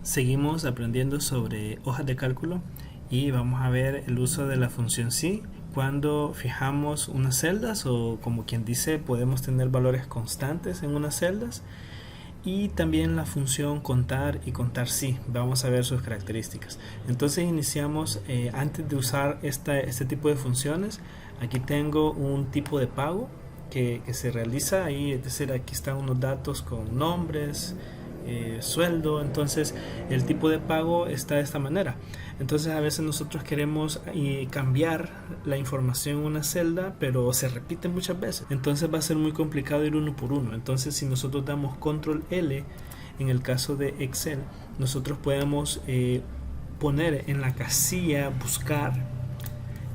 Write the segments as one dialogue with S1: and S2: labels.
S1: Seguimos aprendiendo sobre hojas de cálculo y vamos a ver el uso de la función sí cuando fijamos unas celdas, o como quien dice, podemos tener valores constantes en unas celdas, y también la función contar y contar sí. Vamos a ver sus características. Entonces iniciamos, antes de usar este tipo de funciones. Aquí tengo un tipo de pago que se realiza ahí, es decir, aquí están unos datos con nombres, sueldo. Entonces el tipo de pago está de esta manera. Entonces a veces nosotros queremos cambiar la información en una celda, pero se repite muchas veces, entonces va a ser muy complicado ir uno por uno. Entonces si nosotros damos control L en el caso de Excel, nosotros podemos poner en la casilla buscar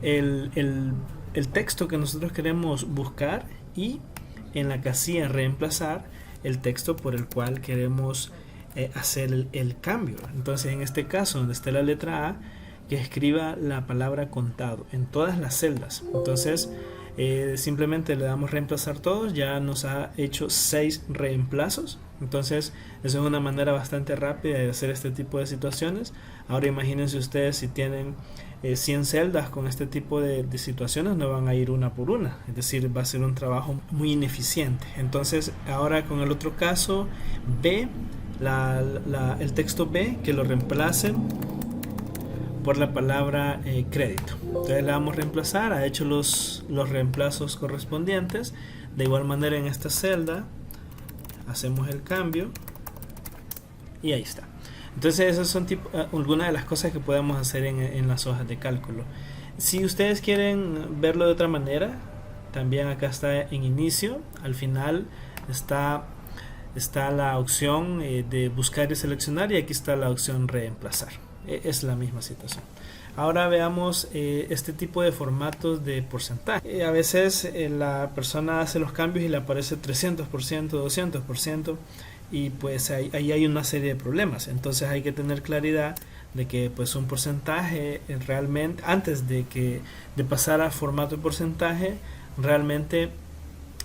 S1: el texto que nosotros queremos buscar, y en la casilla reemplazar el texto por el cual queremos hacer el cambio. Entonces en este caso, donde está la letra A, que escriba la palabra contado en todas las celdas. Entonces simplemente le damos reemplazar todos. Ya nos ha hecho 6 reemplazos. Entonces eso es una manera bastante rápida de hacer este tipo de situaciones. Ahora imagínense ustedes, si tienen 100 celdas con este tipo de situaciones, no van a ir una por una, es decir, va a ser un trabajo muy ineficiente. Entonces ahora con el otro caso B, el texto B, que lo reemplacen por la palabra crédito. Entonces le damos reemplazar, ha hecho los reemplazos correspondientes. De igual manera en esta celda hacemos el cambio y ahí está. Entonces esas son algunas de las cosas que podemos hacer en las hojas de cálculo. Si ustedes quieren verlo de otra manera, también acá está en inicio, al final está la opción de buscar y seleccionar, y aquí está la opción reemplazar. Es la misma situación. Ahora veamos este tipo de formatos de porcentaje. A veces la persona hace los cambios y le aparece 300%, 200%, y pues ahí hay una serie de problemas. Entonces hay que tener claridad de que pues un porcentaje realmente, antes de pasar a formato de porcentaje, realmente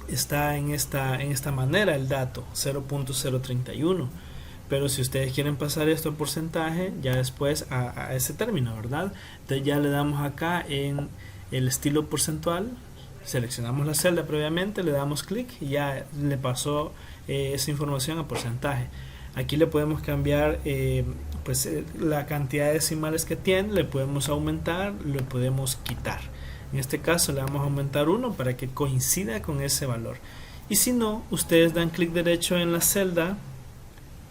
S1: está en esta manera el dato 0.031. Pero si ustedes quieren pasar esto a porcentaje, ya después a ese término, ¿verdad? Entonces ya le damos acá en el estilo porcentual, seleccionamos la celda previamente, le damos clic y ya le pasó esa información a porcentaje. Aquí le podemos cambiar la cantidad de decimales que tiene, le podemos aumentar, le podemos quitar. En este caso le vamos a aumentar 1 para que coincida con ese valor. Y si no, ustedes dan clic derecho en la celda,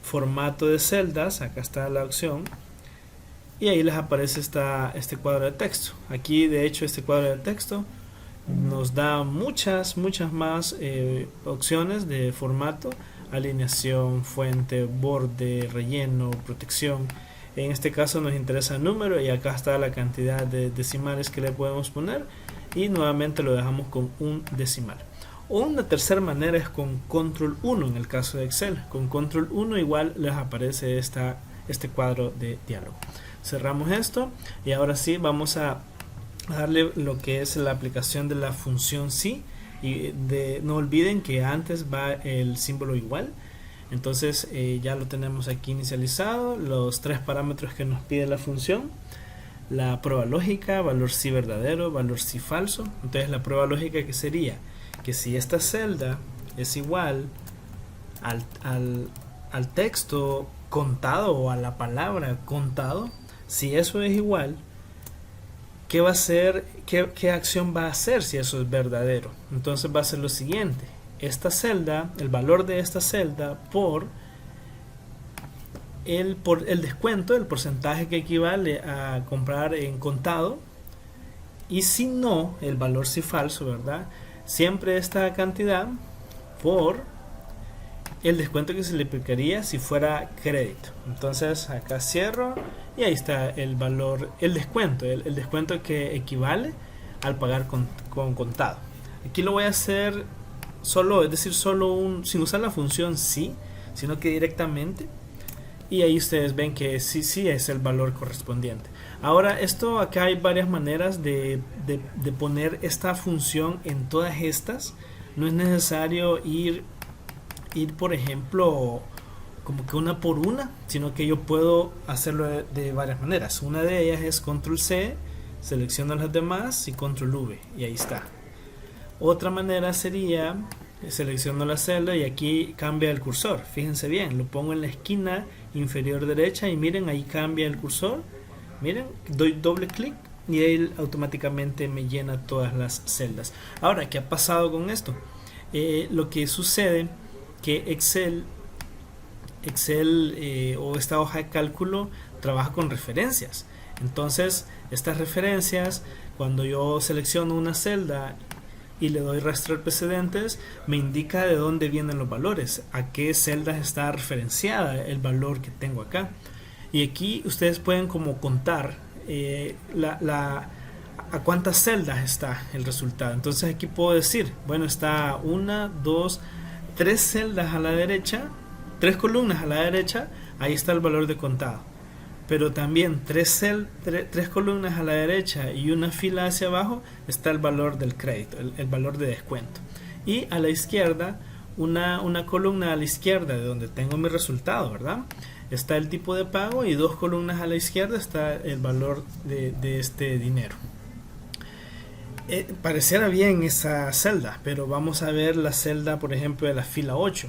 S1: formato de celdas, acá está la opción, y ahí les aparece este cuadro de texto. Aquí de hecho este cuadro de texto nos da muchas más opciones de formato: alineación, fuente, borde, relleno, protección. En este caso nos interesa el número, y acá está la cantidad de decimales que le podemos poner, y nuevamente lo dejamos con un decimal. O una tercera manera es con control 1 en el caso de Excel. Con control 1 igual les aparece este cuadro de diálogo. Cerramos esto y ahora sí vamos a darle lo que es la aplicación de la función sí. Y no olviden que antes va el símbolo igual. Entonces ya lo tenemos aquí inicializado, los 3 parámetros que nos pide la función: la prueba lógica, valor sí verdadero, valor sí falso. Entonces la prueba lógica, que sería que si esta celda es igual al texto contado o a la palabra contado, si eso es igual, ¿qué va a hacer? ¿Qué acción va a hacer si eso es verdadero? Entonces va a ser lo siguiente: esta celda, el valor de esta celda por el descuento, el porcentaje que equivale a comprar en contado, y si no, el valor si falso, ¿verdad? Siempre esta cantidad por el descuento que se le aplicaría si fuera crédito. Entonces acá cierro y ahí está el valor, el descuento, el descuento que equivale al pagar con contado. Aquí lo voy a hacer solo, es decir, sin usar la función sí, sino que directamente, y ahí ustedes ven que sí es el valor correspondiente. Ahora acá hay varias maneras de poner esta función en todas estas. No es necesario ir por ejemplo como que una por una, sino que yo puedo hacerlo de varias maneras. Una de ellas es control C, selecciono las demás y control V, y ahí está. Otra manera sería, selecciono la celda y aquí cambia el cursor. Fíjense bien, lo pongo en la esquina inferior derecha y miren, ahí cambia el cursor. Miren, doy doble clic y él automáticamente me llena todas las celdas. Ahora, ¿qué ha pasado con esto? Lo que sucede que Excel o esta hoja de cálculo trabaja con referencias. Entonces, estas referencias, cuando yo selecciono una celda y le doy rastrear precedentes, me indica de dónde vienen los valores, a qué celdas está referenciada el valor que tengo acá. Y aquí ustedes pueden como contar a cuántas celdas está el resultado. Entonces aquí puedo decir, bueno, está 1, 2, 3 celdas a la derecha, 3 columnas a la derecha, ahí está el valor de contado. Pero también 3 columnas a la derecha y una fila hacia abajo está el valor del crédito, el valor de descuento. Y a la izquierda, una columna a la izquierda de donde tengo mi resultado, ¿verdad? Está el tipo de pago y 2 columnas a la izquierda está el valor de este dinero. Pareciera bien esa celda, pero vamos a ver la celda, por ejemplo, de la fila 8.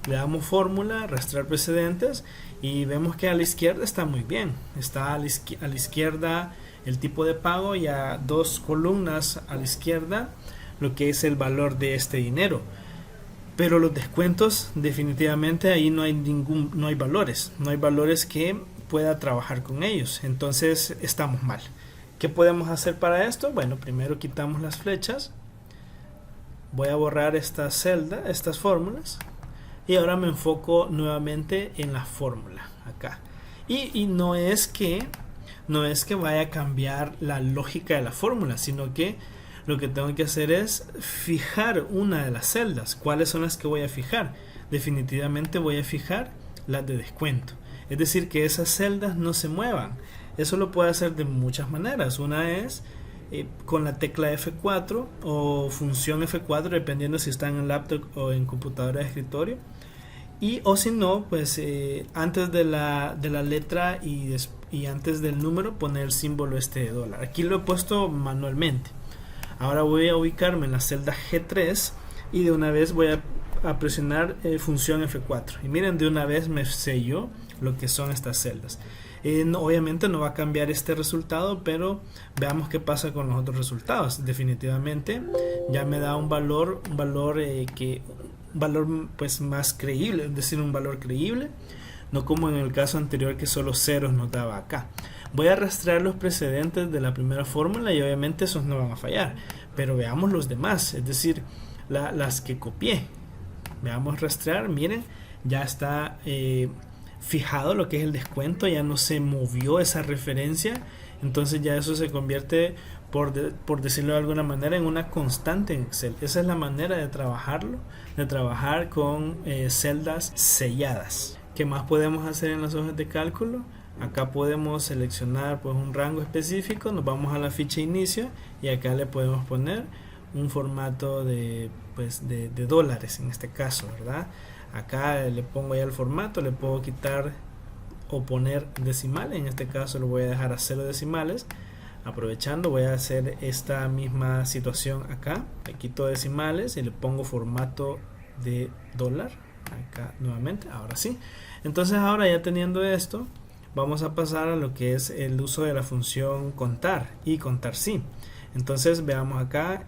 S1: Le damos fórmula, rastrear precedentes y vemos que a la izquierda está muy bien. Está a la izquierda el tipo de pago y a 2 columnas a la izquierda lo que es el valor de este dinero. Pero los descuentos, definitivamente ahí no hay valores que pueda trabajar con ellos. Entonces estamos mal. ¿Qué podemos hacer para esto? Bueno, primero quitamos las flechas. Voy a borrar esta celda, estas fórmulas. Y ahora me enfoco nuevamente en la fórmula acá. Y no es que vaya a cambiar la lógica de la fórmula, sino que lo que tengo que hacer es fijar una de las celdas. ¿Cuáles son las que voy a fijar? Definitivamente voy a fijar las de descuento. Es decir, que esas celdas no se muevan. Eso lo puedo hacer de muchas maneras. Una es con la tecla F4 o función F4, dependiendo si está en laptop o en computadora de escritorio. O si no, pues antes de la letra y antes del número poner el símbolo de dólar. Aquí lo he puesto manualmente. Ahora voy a ubicarme en la celda G3 y de una vez voy a presionar función F4. Y miren, de una vez me selló lo que son estas celdas. Obviamente no va a cambiar este resultado, pero veamos qué pasa con los otros resultados. Definitivamente ya me da un valor pues más creíble, es decir, un valor creíble, no como en el caso anterior que solo ceros nos daba acá. Voy a rastrear los precedentes de la primera fórmula y obviamente esos no van a fallar, pero veamos los demás, es decir, las que copié. Veamos rastrear, miren, ya está fijado lo que es el descuento, ya no se movió esa referencia, entonces ya eso se convierte, por decirlo de alguna manera, en una constante en Excel. Esa es la manera de trabajarlo, de trabajar con celdas selladas. ¿Qué más podemos hacer en las hojas de cálculo? Acá podemos seleccionar pues un rango específico, nos vamos a la ficha inicio y acá le podemos poner un formato de dólares en este caso, ¿verdad? Acá le pongo ya el formato, le puedo quitar o poner decimal, en este caso lo voy a dejar a 0 decimales. Aprovechando, voy a hacer esta misma situación acá, le quito decimales y le pongo formato de dólar acá nuevamente. Ahora sí, entonces ahora ya teniendo esto, vamos a pasar a lo que es el uso de la función contar y contar sí. Entonces veamos acá,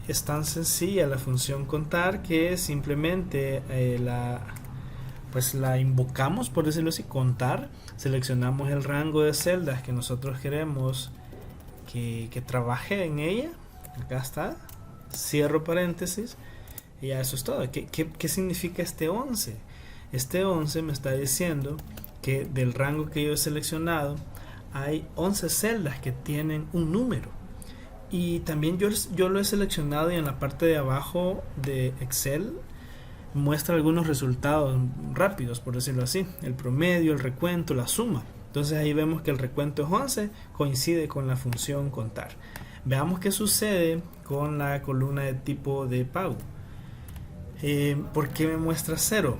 S1: es tan sencilla la función contar que simplemente la invocamos, por decirlo así, contar. Seleccionamos el rango de celdas que nosotros queremos que trabaje en ella. Acá está, cierro paréntesis y ya eso es todo. ¿Qué significa este 11? Este 11 me está diciendo que del rango que yo he seleccionado hay 11 celdas que tienen un número. Y también yo lo he seleccionado y en la parte de abajo de Excel muestra algunos resultados rápidos, por decirlo así, el promedio, el recuento, la suma. Entonces ahí vemos que el recuento es 11, coincide con la función contar. Veamos qué sucede con la columna de tipo de pago. ¿Por qué me muestra 0?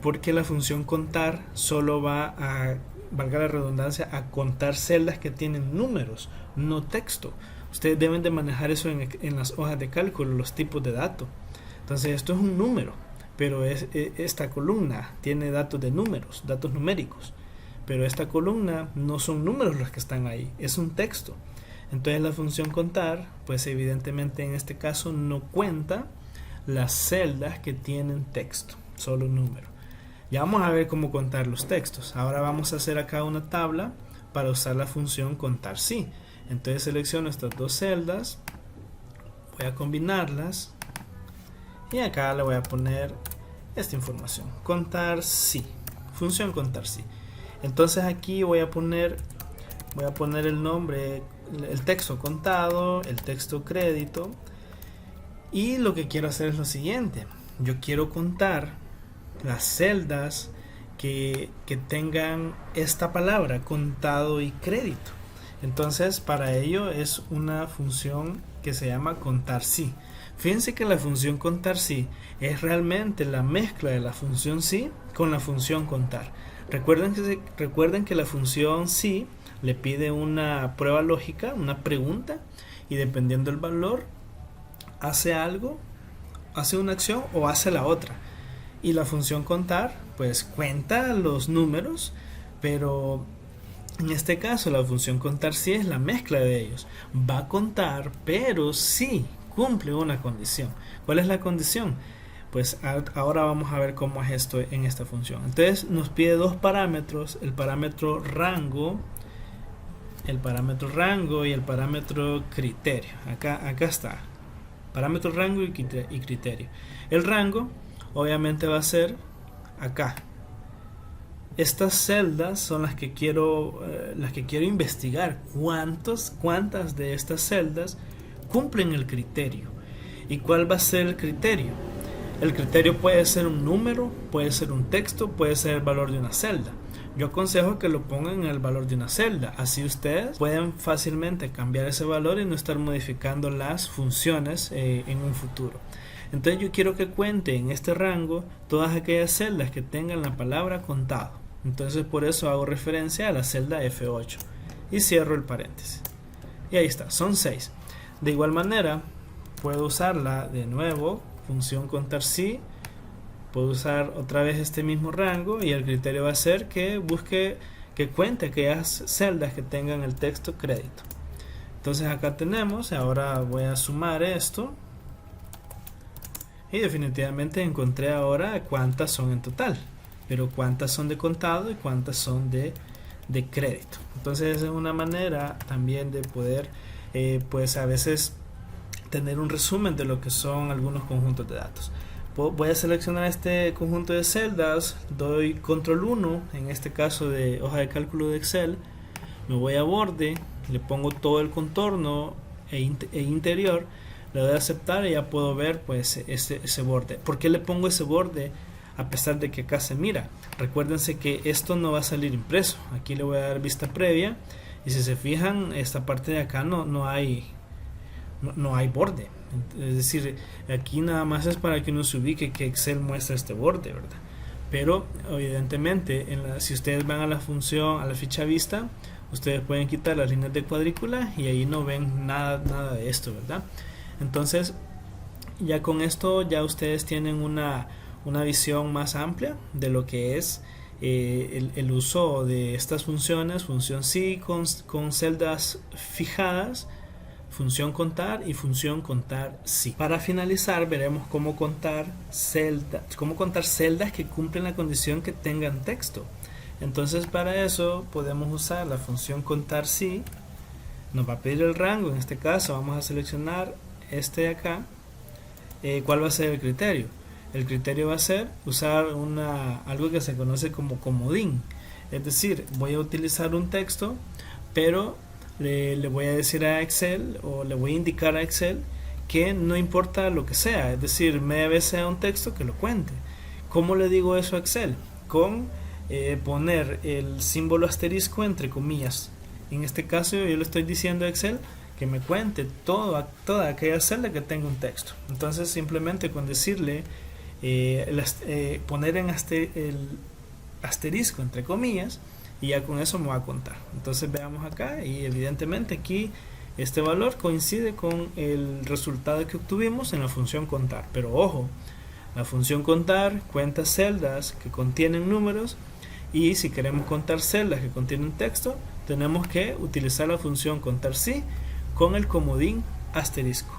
S1: porque la función contar solo va a, valga la redundancia, a contar celdas que tienen números, no texto. Ustedes deben de manejar eso en las hojas de cálculo, los tipos de datos. Entonces esto es un número, pero esta columna tiene datos de números, datos numéricos, pero esta columna no son números los que están ahí, es un texto. Entonces la función contar, pues evidentemente en este caso no cuenta las celdas que tienen texto, solo número. Ya vamos a ver cómo contar los textos. Ahora vamos a hacer acá una tabla para usar la función contar sí. Entonces selecciono estas dos celdas, voy a combinarlas y acá le voy a poner esta información, contar sí, función contar sí. Entonces aquí voy a poner el nombre, el texto contado, el texto crédito, y lo que quiero hacer es lo siguiente: yo quiero contar las celdas que tengan esta palabra contado y crédito. Entonces para ello es una función que se llama contar sí. Fíjense que la función contar sí es realmente la mezcla de la función sí con la función contar. Recuerden que la función sí le pide una prueba lógica, una pregunta, y dependiendo del valor hace algo, hace una acción o hace la otra. Y la función contar pues cuenta los números, pero en este caso la función contar sí es la mezcla de ellos. Va a contar, pero sí cumple una condición. ¿Cuál es la condición? Pues ahora vamos a ver cómo es esto en esta función. Entonces nos pide dos parámetros: el parámetro rango y el parámetro criterio. Acá está, parámetro rango y criterio. El rango obviamente va a ser acá. Estas celdas son las que quiero investigar. ¿Cuántas de estas celdas cumplen el criterio? ¿Y cuál va a ser el criterio? El criterio puede ser un número, puede ser un texto, puede ser el valor de una celda. Yo aconsejo que lo pongan en el valor de una celda, así ustedes pueden fácilmente cambiar ese valor y no estar modificando las funciones en un futuro. Entonces yo quiero que cuente en este rango todas aquellas celdas que tengan la palabra contado. Entonces por eso hago referencia a la celda F8 y cierro el paréntesis. Y ahí está, son 6. De igual manera puedo usarla de nuevo, función contar sí. Puedo usar otra vez este mismo rango y el criterio va a ser que cuente aquellas celdas que tengan el texto crédito. Entonces acá tenemos, ahora voy a sumar esto y definitivamente encontré ahora cuántas son en total, pero cuántas son de contado y cuántas son de crédito. Entonces esa es una manera también de poder pues a veces tener un resumen de lo que son algunos conjuntos de datos. Voy a seleccionar este conjunto de celdas, doy control 1, en este caso de hoja de cálculo de Excel, me voy a borde, le pongo todo el contorno e interior, le doy a aceptar y ya puedo ver pues ese borde. ¿Por qué le pongo ese borde a pesar de que acá se mira? Recuérdense que esto no va a salir impreso. Aquí le voy a dar vista previa y si se fijan, esta parte de acá no hay borde. Es decir, aquí nada más es para que uno se ubique que Excel muestra este borde, ¿verdad? Pero evidentemente si ustedes van a la función, a la ficha vista, ustedes pueden quitar las líneas de cuadrícula y ahí no ven nada de esto, ¿verdad? Entonces ya con esto ya ustedes tienen una visión más amplia de lo que es el uso de estas funciones: función sí con celdas fijadas, función contar y función contar sí. Para finalizar veremos cómo contar celdas que cumplen la condición que tengan texto. Entonces para eso podemos usar la función contar sí. Nos va a pedir el rango, en este caso vamos a seleccionar este de acá. ¿Cuál va a ser el criterio? El criterio va a ser usar algo que se conoce como comodín. Es decir, voy a utilizar un texto, pero le voy a decir a Excel, o le voy a indicar a Excel, que no importa lo que sea, es decir, media vez sea un texto, que lo cuente. ¿Cómo le digo eso a Excel? Con poner el símbolo asterisco entre comillas. En este caso yo le estoy diciendo a Excel que me cuente toda aquella celda que tenga un texto. Entonces simplemente con decirle poner en el asterisco entre comillas, y ya con eso me va a contar. Entonces veamos acá, y evidentemente aquí este valor coincide con el resultado que obtuvimos en la función contar. Pero ojo, la función contar cuenta celdas que contienen números, y si queremos contar celdas que contienen texto, tenemos que utilizar la función contar sí con el comodín asterisco.